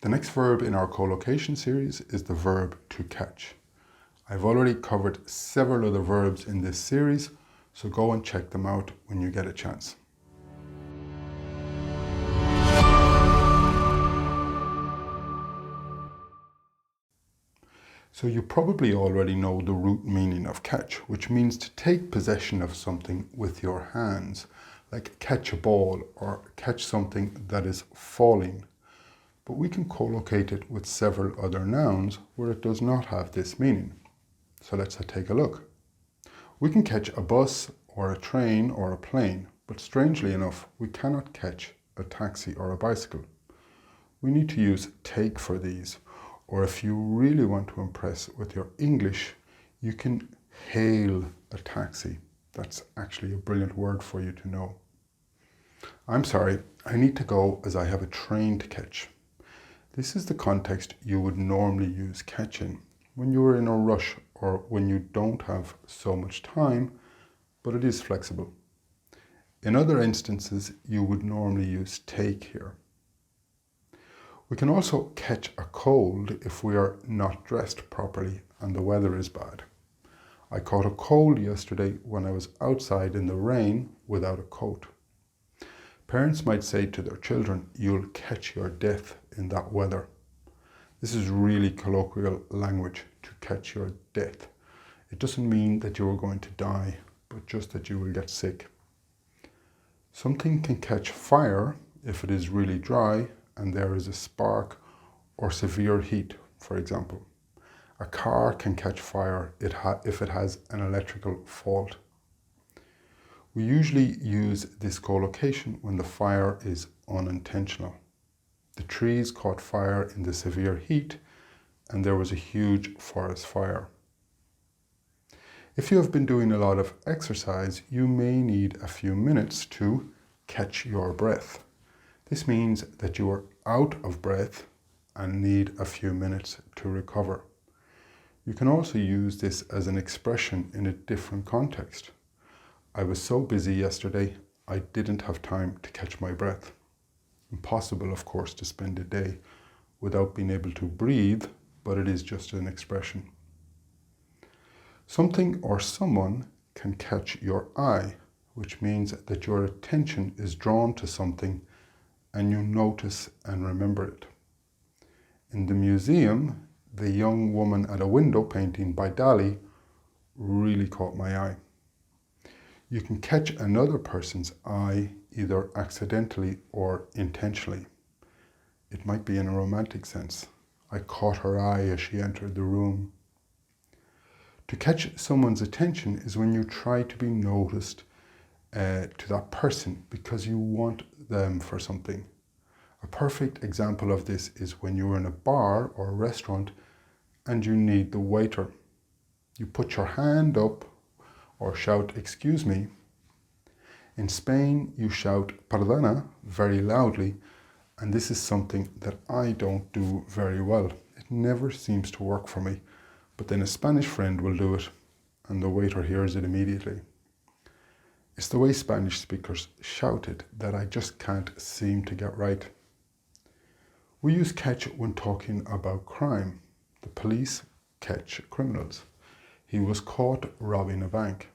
The next verb in our collocation series is the verb to catch. I've already covered several other verbs in this series, so go and check them out when you get a chance. So you probably already know the root meaning of catch, which means to take possession of something with your hands, like catch a ball or catch something that is falling. But we can collocate it with several other nouns where it does not have this meaning. So let's take a look. We can catch a bus or a train or a plane, but strangely enough, we cannot catch a taxi or a bicycle. We need to use take for these, or if you really want to impress with your English, you can hail a taxi. That's actually a brilliant word for you to know. I'm sorry, I need to go as I have a train to catch. This is the context you would normally use catch in, when you are in a rush or when you don't have so much time, but it is flexible. In other instances, you would normally use take here. We can also catch a cold if we are not dressed properly and the weather is bad. I caught a cold yesterday when I was outside in the rain without a coat. Parents might say to their children, "You'll catch your death in that weather." This is really colloquial language, to catch your death. It doesn't mean that you are going to die, but just that you will get sick. Something can catch fire if it is really dry and there is a spark or severe heat, for example. A car can catch fire if it has an electrical fault. We usually use this collocation when the fire is unintentional. The trees caught fire in the severe heat and there was a huge forest fire. If you have been doing a lot of exercise, you may need a few minutes to catch your breath. This means that you are out of breath and need a few minutes to recover. You can also use this as an expression in a different context. I was so busy yesterday, I didn't have time to catch my breath. Impossible, of course, to spend a day without being able to breathe, but it is just an expression. Something or someone can catch your eye, which means that your attention is drawn to something and you notice and remember it. In the museum, the young woman at a window painting by Dali really caught my eye. You can catch another person's eye either accidentally or intentionally. It might be in a romantic sense. I caught her eye as she entered the room. To catch someone's attention is when you try to be noticed to that person because you want them for something. A perfect example of this is when you're in a bar or a restaurant and you need the waiter. You put your hand up or shout, "Excuse me." In Spain, you shout "Perdona" very loudly, and this is something that I don't do very well. It never seems to work for me, but then a Spanish friend will do it, and the waiter hears it immediately. It's the way Spanish speakers shout it that I just can't seem to get right. We use catch when talking about crime. The police catch criminals. He was caught robbing a bank.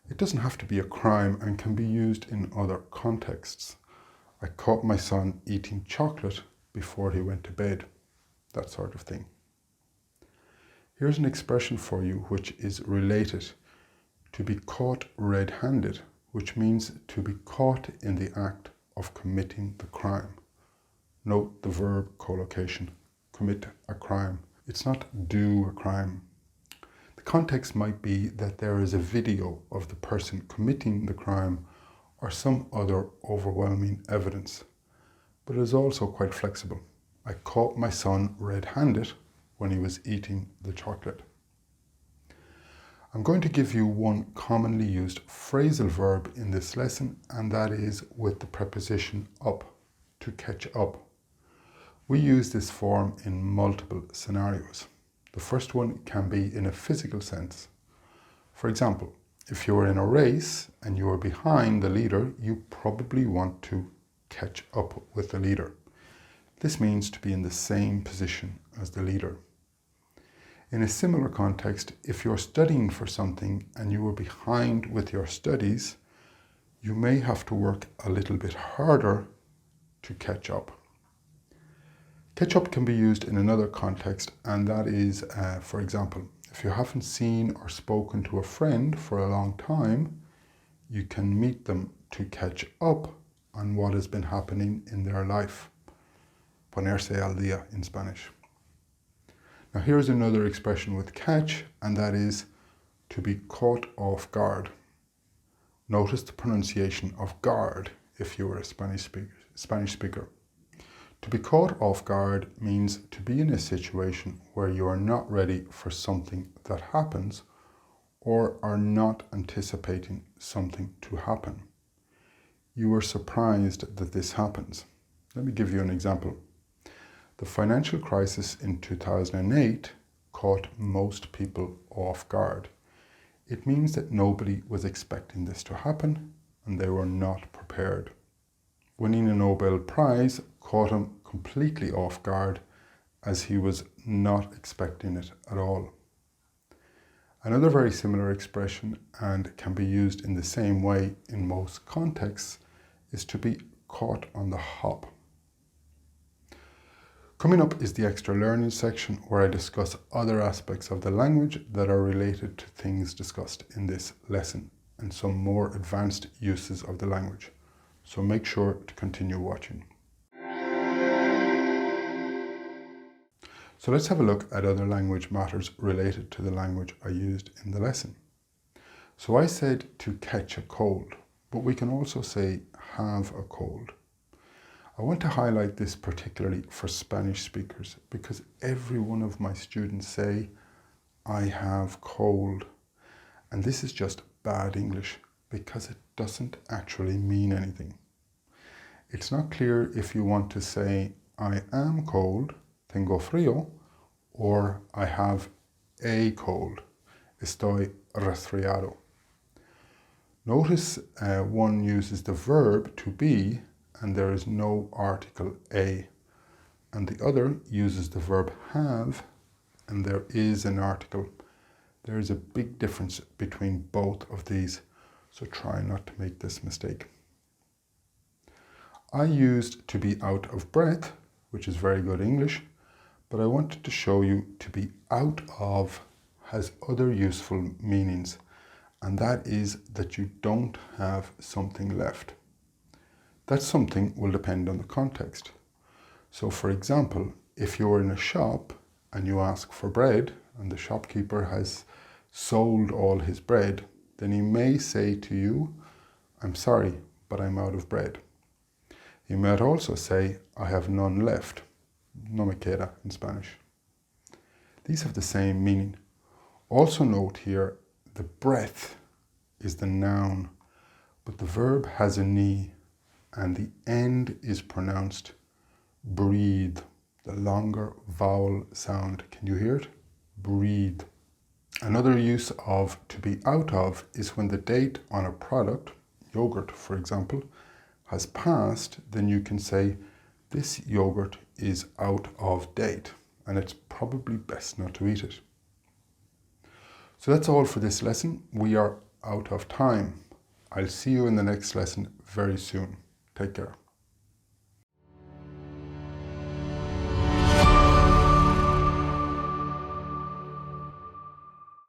It doesn't have to be a crime and can be used in other contexts. I caught my son eating chocolate before he went to bed. That sort of thing. Here's an expression for you which is related. To be caught red-handed, which means to be caught in the act of committing the crime. Note the verb collocation, commit a crime. It's not do a crime. The context might be that there is a video of the person committing the crime or some other overwhelming evidence, but it is also quite flexible. I caught my son red-handed when he was eating the chocolate. I'm going to give you one commonly used phrasal verb in this lesson, and that is with the preposition up, to catch up. We use this form in multiple scenarios. The first one can be in a physical sense. For example, if you are in a race and you are behind the leader, you probably want to catch up with the leader. This means to be in the same position as the leader. In a similar context, if you're studying for something and you are behind with your studies, you may have to work a little bit harder to catch up. Catch up can be used in another context, and that is, for example, if you haven't seen or spoken to a friend for a long time, you can meet them to catch up on what has been happening in their life. Ponerse al día in Spanish. Now here's another expression with catch, and that is to be caught off guard. Notice the pronunciation of guard if you were a Spanish speaker. To be caught off guard means to be in a situation where you are not ready for something that happens or are not anticipating something to happen. You are surprised that this happens. Let me give you an example. The financial crisis in 2008 caught most people off guard. It means that nobody was expecting this to happen and they were not prepared. Winning a Nobel Prize caught him completely off guard as he was not expecting it at all. Another very similar expression, and can be used in the same way in most contexts, is to be caught on the hop. Coming up is the extra learning section where I discuss other aspects of the language that are related to things discussed in this lesson and some more advanced uses of the language. So make sure to continue watching. So let's have a look at other language matters related to the language I used in the lesson. So I said to catch a cold, but we can also say have a cold. I want to highlight this particularly for Spanish speakers because every one of my students say, I have cold. And this is just bad English because it doesn't actually mean anything. It's not clear if you want to say, I am cold, tengo frío, or I have a cold, estoy resfriado. Notice one uses the verb to be and there is no article a, and the other uses the verb have and there is an article. There is a big difference between both of these, so try not to make this mistake. I used to be out of breath, which is very good English, but I wanted to show you to be out of has other useful meanings, and that is that you don't have something left. That something will depend on the context. So for example, if you're in a shop and you ask for bread and the shopkeeper has sold all his bread, then he may say to you, I'm sorry, but I'm out of bread. He might also say, I have none left, no me queda in Spanish. These have the same meaning. Also note here, the breath is the noun, but the verb has a ni, and the end is pronounced breathe, the longer vowel sound. Can you hear it? Breathe. Another use of to be out of is when the date on a product, yogurt for example, has passed, then you can say this yogurt is out of date and it's probably best not to eat it. So that's all for this lesson. We are out of time. I'll see you in the next lesson very soon. Take care.